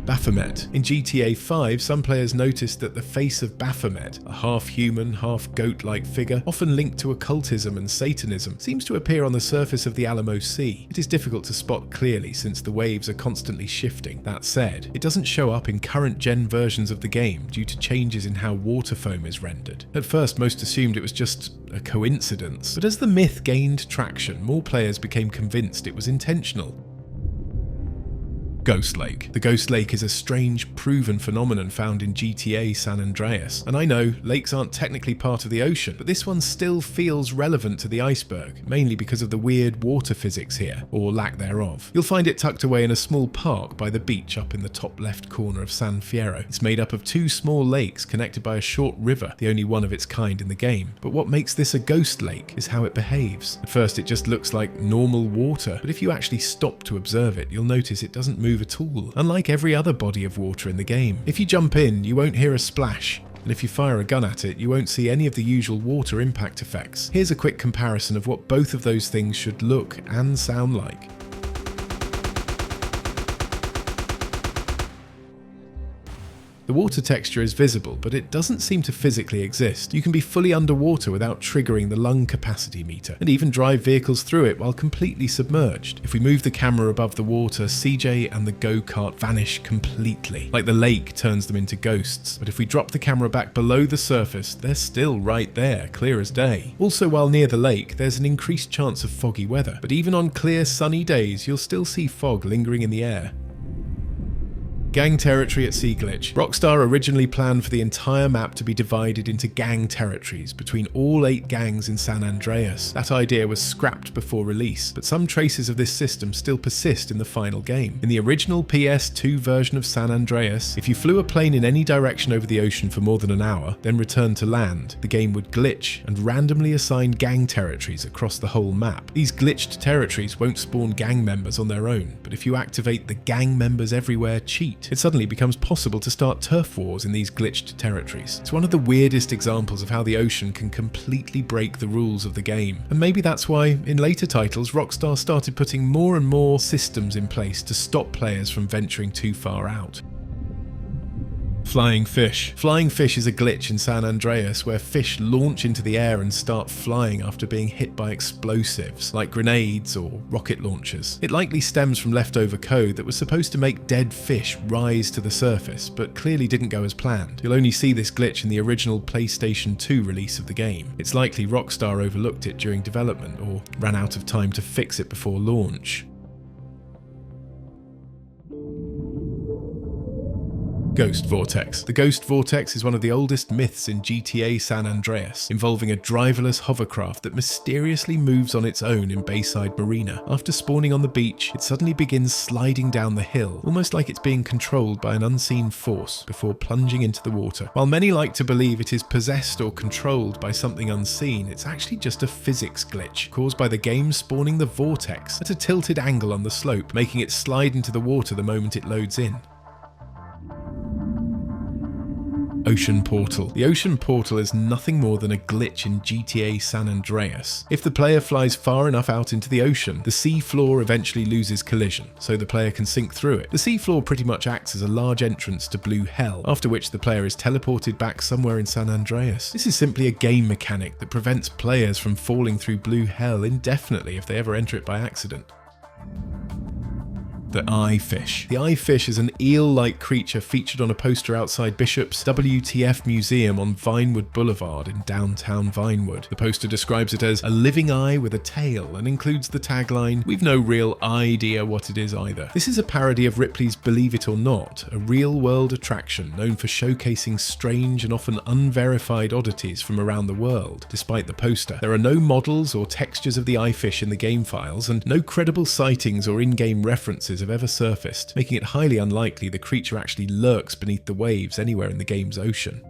Baphomet. In GTA 5, some players noticed that the face of Baphomet, a half-human, half-goat-like figure, often linked to occultism and Satanism, seems to appear on the surface of the Alamo Sea. It is difficult to spot clearly since the waves are constantly shifting. That said, it doesn't show up in current-gen versions of the game due to changes in how water foam is rendered. At first, most assumed it was just a coincidence, but as the myth gained traction, more players became convinced it was intentional. Ghost Lake. The Ghost Lake is a strange, proven phenomenon found in GTA San Andreas. And I know, lakes aren't technically part of the ocean, but this one still feels relevant to the iceberg, mainly because of the weird water physics here, or lack thereof. You'll find it tucked away in a small park by the beach up in the top left corner of San Fierro. It's made up of two small lakes connected by a short river, the only one of its kind in the game. But what makes this a ghost lake is how it behaves. At first it just looks like normal water, but if you actually stop to observe it, you'll notice it doesn't move at all, unlike every other body of water in the game. If you jump in, you won't hear a splash, and if you fire a gun at it, you won't see any of the usual water impact effects. Here's a quick comparison of what both of those things should look and sound like. The water texture is visible, but it doesn't seem to physically exist. You can be fully underwater without triggering the lung capacity meter, and even drive vehicles through it while completely submerged. If we move the camera above the water, CJ and the go-kart vanish completely, like the lake turns them into ghosts. But if we drop the camera back below the surface, they're still right there, clear as day. Also, while near the lake, there's an increased chance of foggy weather, but even on clear sunny days, you'll still see fog lingering in the air. Gang territory at Sea Glitch. Rockstar originally planned for the entire map to be divided into gang territories between all 8 gangs in San Andreas. That idea was scrapped before release, but some traces of this system still persist in the final game. In the original PS2 version of San Andreas, if you flew a plane in any direction over the ocean for more than an hour, then returned to land, the game would glitch and randomly assign gang territories across the whole map. These glitched territories won't spawn gang members on their own, but if you activate the gang members everywhere cheat, it suddenly becomes possible to start turf wars in these glitched territories. It's one of the weirdest examples of how the ocean can completely break the rules of the game, and maybe that's why, in later titles, Rockstar started putting more and more systems in place to stop players from venturing too far out. Flying fish. Flying fish is a glitch in San Andreas where fish launch into the air and start flying after being hit by explosives, like grenades or rocket launchers. It likely stems from leftover code that was supposed to make dead fish rise to the surface, but clearly didn't go as planned. You'll only see this glitch in the original PlayStation 2 release of the game. It's likely Rockstar overlooked it during development or ran out of time to fix it before launch. Ghost Vortex. The Ghost Vortex is one of the oldest myths in GTA San Andreas, involving a driverless hovercraft that mysteriously moves on its own in Bayside Marina. After spawning on the beach, it suddenly begins sliding down the hill, almost like it's being controlled by an unseen force, before plunging into the water. While many like to believe it is possessed or controlled by something unseen, it's actually just a physics glitch, caused by the game spawning the vortex at a tilted angle on the slope, making it slide into the water the moment it loads in. Ocean Portal. The Ocean Portal is nothing more than a glitch in GTA San Andreas. If the player flies far enough out into the ocean, the sea floor eventually loses collision, so the player can sink through it. The sea floor pretty much acts as a large entrance to Blue Hell, after which the player is teleported back somewhere in San Andreas. This is simply a game mechanic that prevents players from falling through Blue Hell indefinitely if they ever enter it by accident. The eye fish. The eye fish is an eel-like creature featured on a poster outside Bishop's WTF Museum on Vinewood Boulevard in downtown Vinewood. The poster describes it as a living eye with a tail and includes the tagline, "We've no real idea what it is either." This is a parody of Ripley's Believe It or Not, a real-world attraction known for showcasing strange and often unverified oddities from around the world. Despite the poster, there are no models or textures of the eye fish in the game files, and no credible sightings or in-game references have ever surfaced, making it highly unlikely the creature actually lurks beneath the waves anywhere in the game's ocean.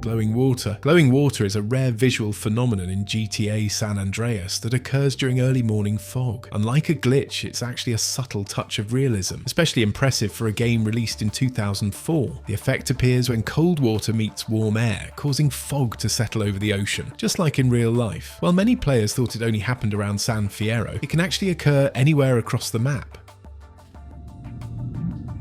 Glowing water. Glowing water is a rare visual phenomenon in GTA San Andreas that occurs during early morning fog. Unlike a glitch, it's actually a subtle touch of realism, especially impressive for a game released in 2004. The effect appears when cold water meets warm air, causing fog to settle over the ocean, just like in real life. While many players thought it only happened around San Fierro, it can actually occur anywhere across the map.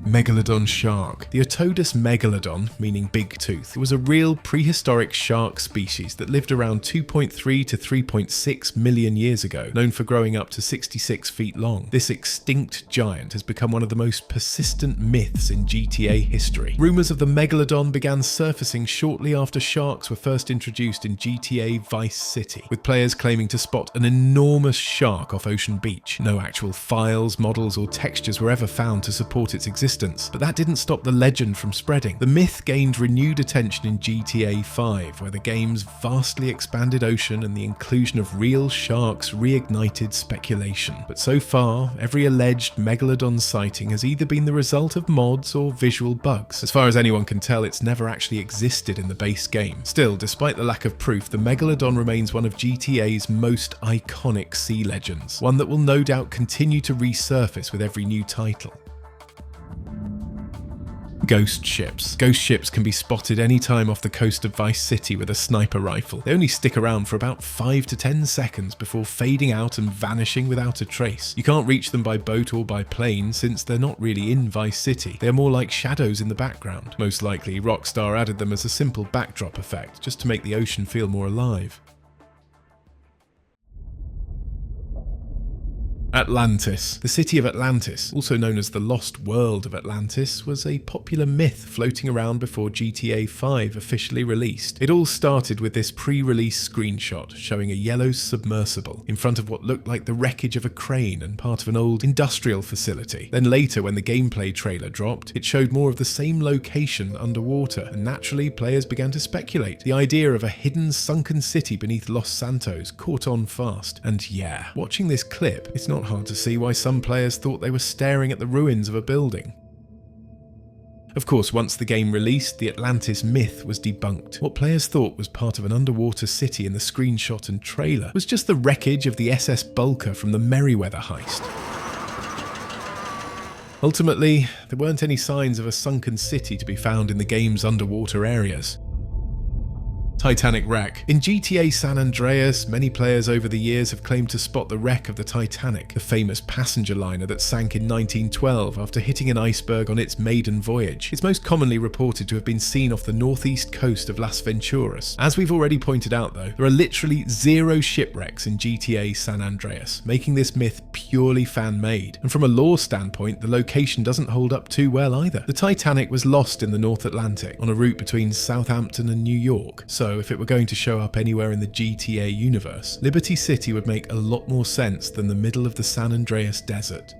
Megalodon shark. The Otodus megalodon, meaning big tooth, was a real prehistoric shark species that lived around 2.3 to 3.6 million years ago, known for growing up to 66 feet long. This extinct giant has become one of the most persistent myths in GTA history. Rumours of the megalodon began surfacing shortly after sharks were first introduced in GTA Vice City, with players claiming to spot an enormous shark off Ocean Beach. No actual files, models or textures were ever found to support its existence, but that didn't stop the legend from spreading. The myth gained renewed attention in GTA 5, where the game's vastly expanded ocean and the inclusion of real sharks reignited speculation. But so far, every alleged megalodon sighting has either been the result of mods or visual bugs. As far as anyone can tell, it's never actually existed in the base game. Still, despite the lack of proof, the megalodon remains one of GTA's most iconic sea legends, one that will no doubt continue to resurface with every new title. Ghost ships. Ghost ships can be spotted anytime off the coast of Vice City with a sniper rifle. They only stick around for about 5 to 10 seconds before fading out and vanishing without a trace. You can't reach them by boat or by plane since they're not really in Vice City. They're more like shadows in the background. Most likely, Rockstar added them as a simple backdrop effect, just to make the ocean feel more alive. Atlantis. The city of Atlantis, also known as the Lost World of Atlantis, was a popular myth floating around before GTA 5 officially released. It all started with this pre-release screenshot showing a yellow submersible in front of what looked like the wreckage of a crane and part of an old industrial facility. Then later, when the gameplay trailer dropped, it showed more of the same location underwater, and naturally players began to speculate. The idea of a hidden sunken city beneath Los Santos caught on fast. And yeah, watching this clip, it's not hard to see why some players thought they were staring at the ruins of a building. Of course, once the game released, the Atlantis myth was debunked. What players thought was part of an underwater city in the screenshot and trailer was just the wreckage of the SS Bulker from the Merryweather heist. Ultimately, there weren't any signs of a sunken city to be found in the game's underwater areas. Titanic wreck. In GTA San Andreas, many players over the years have claimed to spot the wreck of the Titanic, the famous passenger liner that sank in 1912 after hitting an iceberg on its maiden voyage. It's most commonly reported to have been seen off the northeast coast of Las Venturas. As we've already pointed out though, there are literally 0 shipwrecks in GTA San Andreas, making this myth purely fan-made. And from a lore standpoint, the location doesn't hold up too well either. The Titanic was lost in the North Atlantic, on a route between Southampton and New York, so if it were going to show up anywhere in the GTA universe, Liberty City would make a lot more sense than the middle of the San Andreas desert.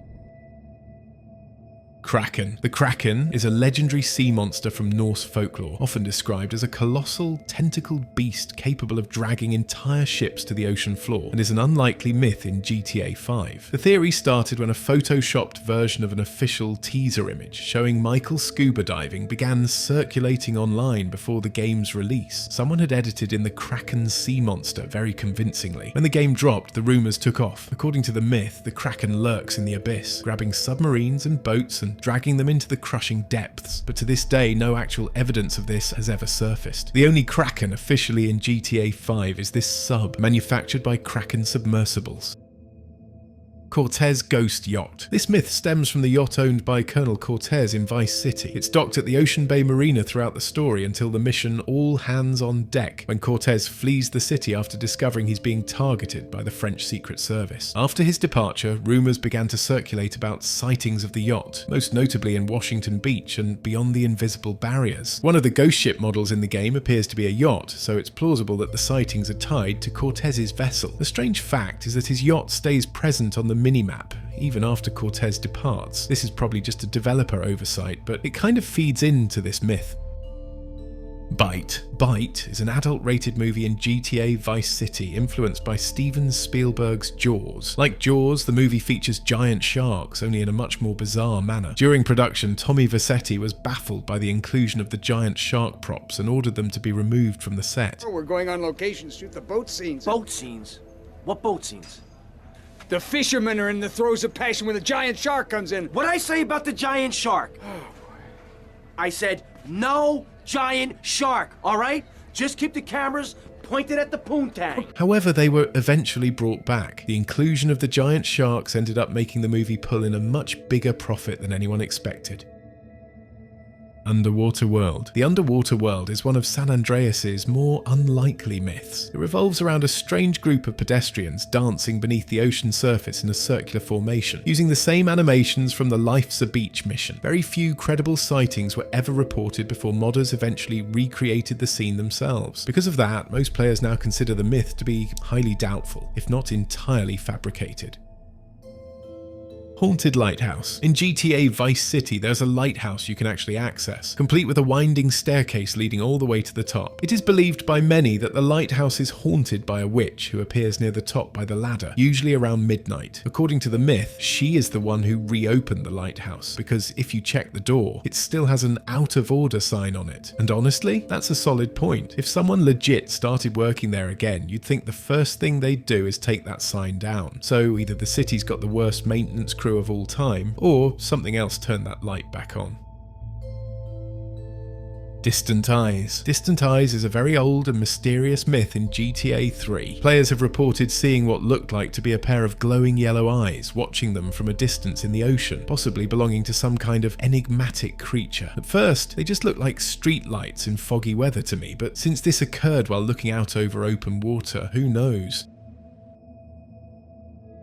Kraken. The Kraken is a legendary sea monster from Norse folklore, often described as a colossal, tentacled beast capable of dragging entire ships to the ocean floor, and is an unlikely myth in GTA 5. The theory started when a photoshopped version of an official teaser image showing Michael scuba diving began circulating online before the game's release. Someone had edited in the Kraken sea monster very convincingly. When the game dropped, the rumours took off. According to the myth, the Kraken lurks in the abyss, grabbing submarines and boats and dragging them into the crushing depths, but to this day no actual evidence of this has ever surfaced. The only Kraken officially in GTA 5 is this sub, manufactured by Kraken Submersibles. Cortez Ghost Yacht. This myth stems from the yacht owned by Colonel Cortez in Vice City. It's docked at the Ocean Bay Marina throughout the story until the mission All Hands on Deck, when Cortez flees the city after discovering he's being targeted by the French Secret Service. After his departure, rumours began to circulate about sightings of the yacht, most notably in Washington Beach and beyond the invisible barriers. One of the ghost ship models in the game appears to be a yacht, so it's plausible that the sightings are tied to Cortez's vessel. The strange fact is that his yacht stays present on the minimap even after Cortez departs. This is probably just a developer oversight, but it kind of feeds into this myth. Bite. Bite is an adult-rated movie in GTA Vice City influenced by Steven Spielberg's Jaws. Like Jaws, the movie features giant sharks, only in a much more bizarre manner. During production, Tommy Vercetti was baffled by the inclusion of the giant shark props and ordered them to be removed from the set. We're going on location to shoot the boat scenes. Boat scenes? What boat scenes? The fishermen are in the throes of passion when the giant shark comes in. What'd I say about the giant shark? I said, no giant shark, all right? Just keep the cameras pointed at the poontang. However, they were eventually brought back. The inclusion of the giant sharks ended up making the movie pull in a much bigger profit than anyone expected. Underwater world. The underwater world is one of San Andreas's more unlikely myths. It revolves around a strange group of pedestrians dancing beneath the ocean surface in a circular formation, using the same animations from the Life's a Beach mission. Very few credible sightings were ever reported before modders eventually recreated the scene themselves. Because of that, most players now consider the myth to be highly doubtful, if not entirely fabricated. Haunted Lighthouse. In GTA Vice City, there's a lighthouse you can actually access, complete with a winding staircase leading all the way to the top. It is believed by many that the lighthouse is haunted by a witch who appears near the top by the ladder, usually around midnight. According to the myth, she is the one who reopened the lighthouse, because if you check the door, it still has an out of order sign on it. And honestly, that's a solid point. If someone legit started working there again, you'd think the first thing they'd do is take that sign down. So either the city's got the worst maintenance crew of all time, or something else turned that light back on. Distant Eyes. Distant Eyes is a very old and mysterious myth in GTA 3. Players have reported seeing what looked like to be a pair of glowing yellow eyes watching them from a distance in the ocean, possibly belonging to some kind of enigmatic creature. At first, they just looked like street lights in foggy weather to me, but since this occurred while looking out over open water, who knows?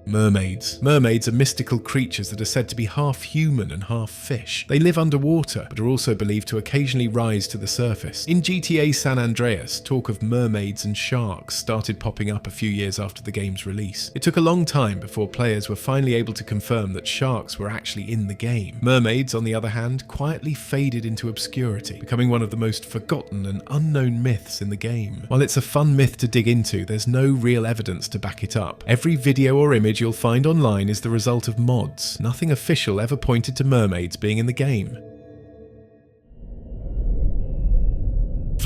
Mermaids. Mermaids are mystical creatures that are said to be half human and half fish. They live underwater, but are also believed to occasionally rise to the surface. In GTA San Andreas, talk of mermaids and sharks started popping up a few years after the game's release. It took a long time before players were finally able to confirm that sharks were actually in the game. Mermaids, on the other hand, quietly faded into obscurity, becoming one of the most forgotten and unknown myths in the game. While it's a fun myth to dig into, there's no real evidence to back it up. Every video or image you'll find online is the result of mods. Nothing official ever pointed to mermaids being in the game.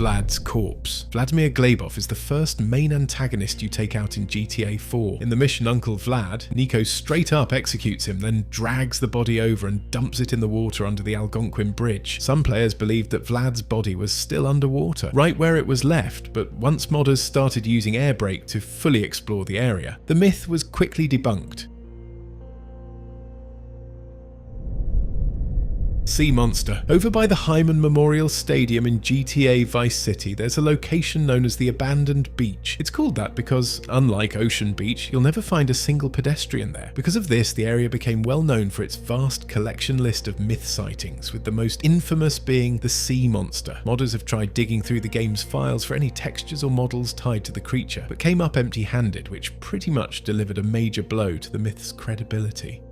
Vlad's corpse. Vladimir Glebov is the first main antagonist you take out in GTA 4. In the mission Uncle Vlad, Nico straight up executes him, then drags the body over and dumps it in the water under the Algonquin Bridge. Some players believed that Vlad's body was still underwater, right where it was left, but once modders started using air brake to fully explore the area, the myth was quickly debunked. Sea Monster. Over by the Hyman Memorial Stadium in GTA Vice City, there's a location known as the Abandoned Beach. It's called that because, unlike Ocean Beach, you'll never find a single pedestrian there. Because of this, the area became well known for its vast collection list of myth sightings, with the most infamous being the Sea Monster. Modders have tried digging through the game's files for any textures or models tied to the creature, but came up empty-handed, which pretty much delivered a major blow to the myth's credibility.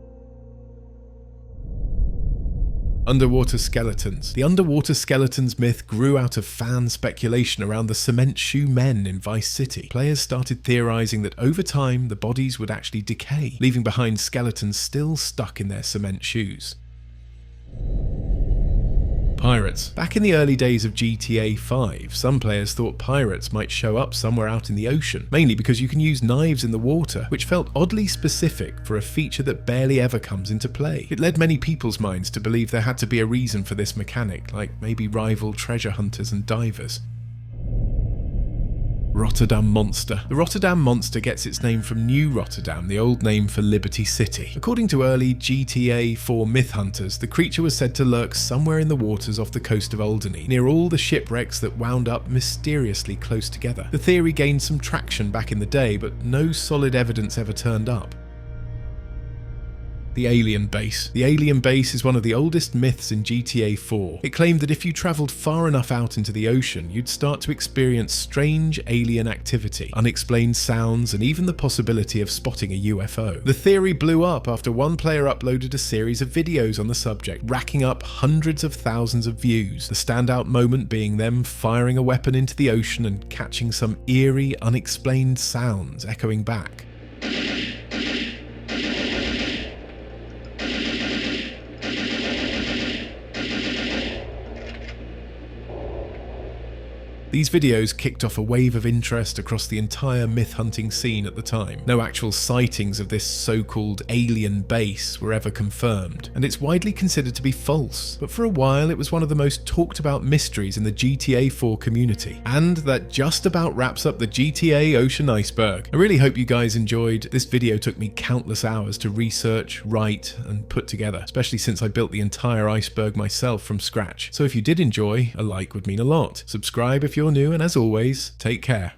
Underwater skeletons. The underwater skeletons myth grew out of fan speculation around the cement shoe men in Vice City. Players started theorizing that over time the bodies would actually decay, leaving behind skeletons still stuck in their cement shoes. Pirates. Back in the early days of GTA 5, some players thought pirates might show up somewhere out in the ocean, mainly because you can use knives in the water, which felt oddly specific for a feature that barely ever comes into play. It led many people's minds to believe there had to be a reason for this mechanic, like maybe rival treasure hunters and divers. Rotterdam Monster. The Rotterdam Monster gets its name from New Rotterdam, the old name for Liberty City. According to early GTA 4 myth hunters, the creature was said to lurk somewhere in the waters off the coast of Alderney, near all the shipwrecks that wound up mysteriously close together. The theory gained some traction back in the day, but no solid evidence ever turned up. The Alien Base. The Alien Base is one of the oldest myths in GTA 4. It claimed that if you travelled far enough out into the ocean, you'd start to experience strange alien activity, unexplained sounds, and even the possibility of spotting a UFO. The theory blew up after one player uploaded a series of videos on the subject, racking up hundreds of thousands of views, the standout moment being them firing a weapon into the ocean and catching some eerie, unexplained sounds echoing back. The These videos kicked off a wave of interest across the entire myth hunting scene at the time. No actual sightings of this so-called alien base were ever confirmed, and it's widely considered to be false, but for a while it was one of the most talked about mysteries in the GTA 4 community. And that just about wraps up the GTA Ocean Iceberg. I really hope you guys enjoyed. This video took me countless hours to research, write, and put together, especially since I built the entire iceberg myself from scratch. So if you did enjoy, a like would mean a lot. Subscribe if you're new, and as always, take care.